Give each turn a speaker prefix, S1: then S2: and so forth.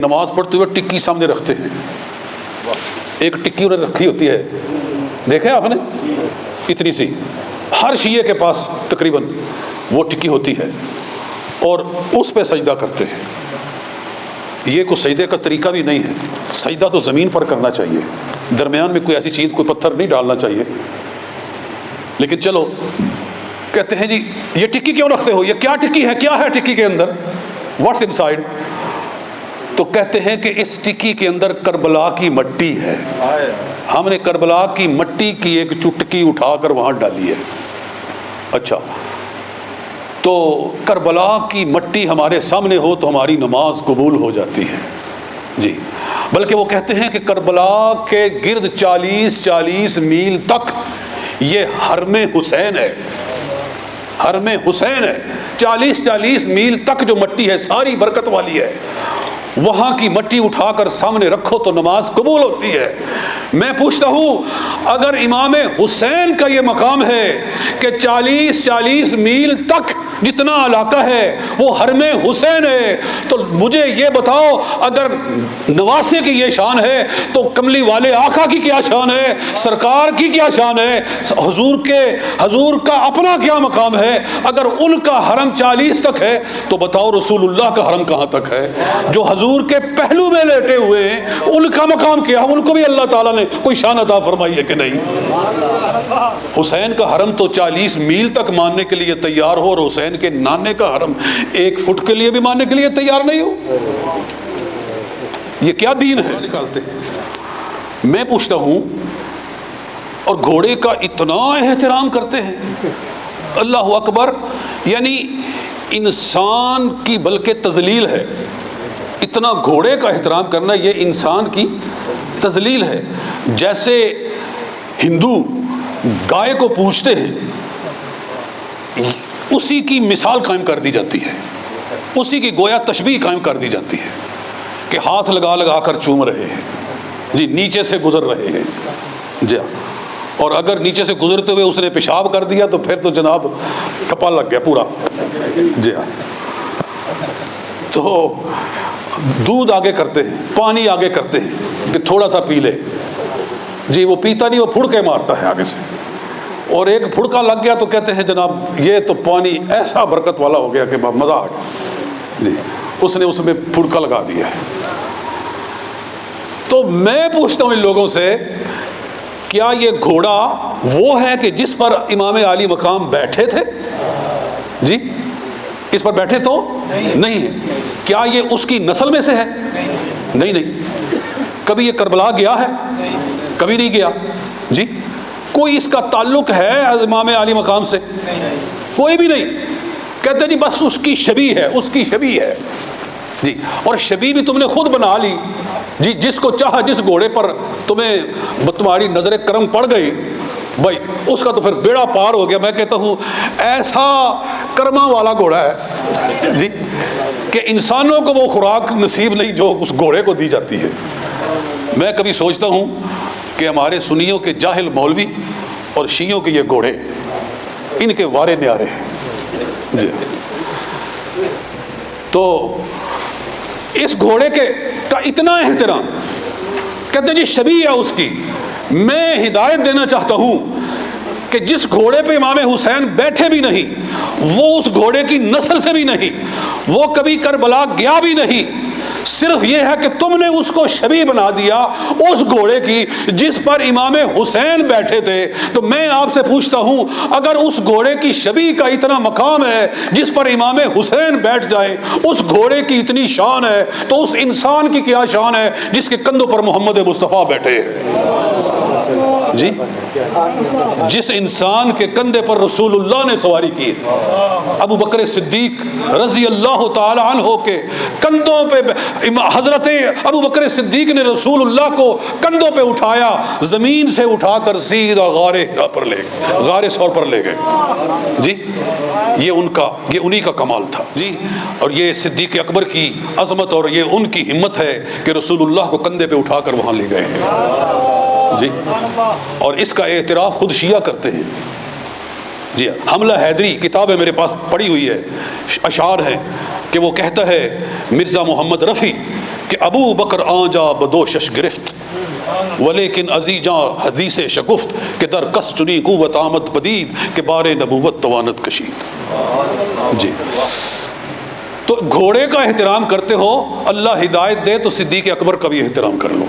S1: نماز پڑھتے ہوئے ٹکی سامنے رکھتے ہیں. ایک ٹکی انہیں رکھی ہوتی ہے, دیکھیں آپ نے, اتنی سی, ہر شیعہ کے پاس تقریباً وہ ٹکی ہوتی ہے, اور اس پہ سجدہ کرتے ہیں. یہ کوئی سجدے کا طریقہ بھی نہیں ہے. سجدہ تو زمین پر کرنا چاہیے, درمیان میں کوئی ایسی چیز, کوئی پتھر نہیں ڈالنا چاہیے. لیکن چلو کہتے ہیں جی یہ ٹکی کیوں رکھتے ہو, یہ کیا ٹکی ہے, کیا ہے ٹکی کے اندر, واٹس ان سائڈ. تو کہتے ہیں کہ اس ٹکی کے اندر کربلا کی مٹی ہے, ہم نے کربلا کی مٹی کی ایک چٹکی اٹھا کر وہاں ڈالی ہے. اچھا, تو کربلا کی مٹی ہمارے سامنے ہو تو ہماری نماز قبول ہو جاتی ہے جی. بلکہ وہ کہتے ہیں کہ کربلا کے گرد 40 میل تک یہ حرم حسین ہے, حرم حسین ہے. 40 میل تک جو مٹی ہے ساری برکت والی ہے. وہاں کی مٹی اٹھا کر سامنے رکھو تو نماز قبول ہوتی ہے. میں پوچھتا ہوں, اگر امام حسین کا یہ مقام ہے کہ 40 میل تک جتنا علاقہ ہے وہ حرم حسین ہے, تو مجھے یہ بتاؤ اگر نواسے کی یہ شان ہے تو کملی والے آقا کی کیا شان ہے, سرکار کی کیا شان ہے, حضور کا اپنا کیا مقام ہے. اگر ان کا حرم 40 تک ہے تو بتاؤ رسول اللہ کا حرم کہاں تک ہے, جو حضور کے پہلو میں لیٹے ہوئے ہیں ان کا مقام کیا, ان کو بھی اللہ تعالیٰ نے کوئی شان عطا فرمائی ہے کہ نہیں. حسین کا حرم تو 40 میل تک ماننے کے لیے تیار ہو, اور حسین کے نانے کا حرم 1 فٹ کے لیے بھی ماننے کے لیے تیار نہیں ہو. یہ کیا دین ہے نکالتے ہیں. میں پوچھتا ہوں, اور گھوڑے کا اتنا احترام کرتے ہیں, اللہ اکبر. یعنی انسان کی بلکہ تذلیل ہے, اتنا گھوڑے کا احترام کرنا یہ انسان کی تذلیل ہے. جیسے ہندو گائے کو پوجتے ہیں, اسی کی مثال قائم کر دی جاتی ہے, اسی کی گویا تشبیہ قائم کر دی جاتی ہے کہ ہاتھ لگا لگا کر چوم رہے ہیں جی, نیچے سے گزر رہے ہیں جی. اور اگر نیچے سے گزرتے ہوئے اس نے پیشاب کر دیا تو پھر تو جناب کپا لگ گیا پورا جی. تو دودھ آگے کرتے ہیں, پانی آگے کرتے ہیں کہ تھوڑا سا پی لے جی, وہ پیتا نہیں, وہ پھڑکے مارتا ہے آگے سے, اور ایک پھڑکا لگ گیا تو کہتے ہیں جناب یہ تو پانی ایسا برکت والا ہو گیا کہ مزہ آ گیا جی, اس نے اس میں پھڑکا لگا دیا ہے. تو میں پوچھتا ہوں ان لوگوں سے, کیا یہ گھوڑا وہ ہے کہ جس پر امام عالی مقام بیٹھے تھے جی, اس پر بیٹھے تو نہیں ہے. کیا یہ اس کی نسل میں سے ہے؟ نہیں. کبھی یہ کربلا گیا ہے؟ کبھی نہیں گیا جی. کوئی اس کا تعلق ہے امام عالی مقام سے؟ کوئی بھی نہیں. کہتے جی بس اس کی شبیہ ہے, اس کی شبیہ ہے جی. اور شبیہ بھی تم نے خود بنا لی جی, جس کو چاہا, جس گھوڑے پر تمہاری نظر کرم پڑ گئی بھائی اس کا تو پھر بیڑا پار ہو گیا. میں کہتا ہوں ایسا کرما والا گھوڑا ہے جی کہ انسانوں کو وہ خوراک نصیب نہیں جو اس گھوڑے کو دی جاتی ہے. میں کبھی سوچتا ہوں کہ ہمارے سنیوں کے جاہل مولوی اور شیعوں کے یہ گھوڑے, ان کے وارے نیارے ہیں جی. تو اس گھوڑے کا اتنا احترام, کہتے جی شبیہ ہے اس کی. میں ہدایت دینا چاہتا ہوں کہ جس گھوڑے پہ امام حسین بیٹھے بھی نہیں, وہ اس گھوڑے کی نسل سے بھی نہیں, وہ کبھی کربلا گیا بھی نہیں. صرف یہ ہے کہ تم نے اس کو شبیہ بنا دیا اس گھوڑے کی جس پر امام حسین بیٹھے تھے. تو میں آپ سے پوچھتا ہوں, اگر اس گھوڑے کی شبیہ کا اتنا مقام ہے جس پر امام حسین بیٹھ جائے, اس گھوڑے کی اتنی شان ہے, تو اس انسان کی کیا شان ہے جس کے کندھوں پر محمد مصطفیٰ بیٹھے جی. جس انسان کے کندھے پر رسول اللہ نے سواری کی, ابو بکر صدیق رضی اللہ تعالی عنہ کے کندھوں پہ, حضرت ابو بکر صدیق نے رسول اللہ کو کندھوں پہ اٹھایا, زمین سے اٹھا کر سیدھا غار ثور پر لے گئے جی. یہ انہی کا کمال تھا جی. اور یہ صدیق اکبر کی عظمت اور یہ ان کی ہمت ہے کہ رسول اللہ کو کندھے پہ اٹھا کر وہاں لے گئے ہیں جی. اور اس کا اعتراف خود شیعہ کرتے ہیں جی. حملہ حیدری کتاب ہے میرے پاس پڑھی ہوئی ہے, اشعار ہیں کہ وہ کہتا ہے مرزا محمد رفیع کہ ابو بکر آنجا بدوشش گرفت ولیکن عزیجاں حدیث شگفت کہ در کس چنی قوت آمد پدید کہ بار نبوت توانت کشید. جی تو گھوڑے کا احترام کرتے ہو، اللہ ہدایت دے تو صدیق اکبر کا بھی احترام کر لو.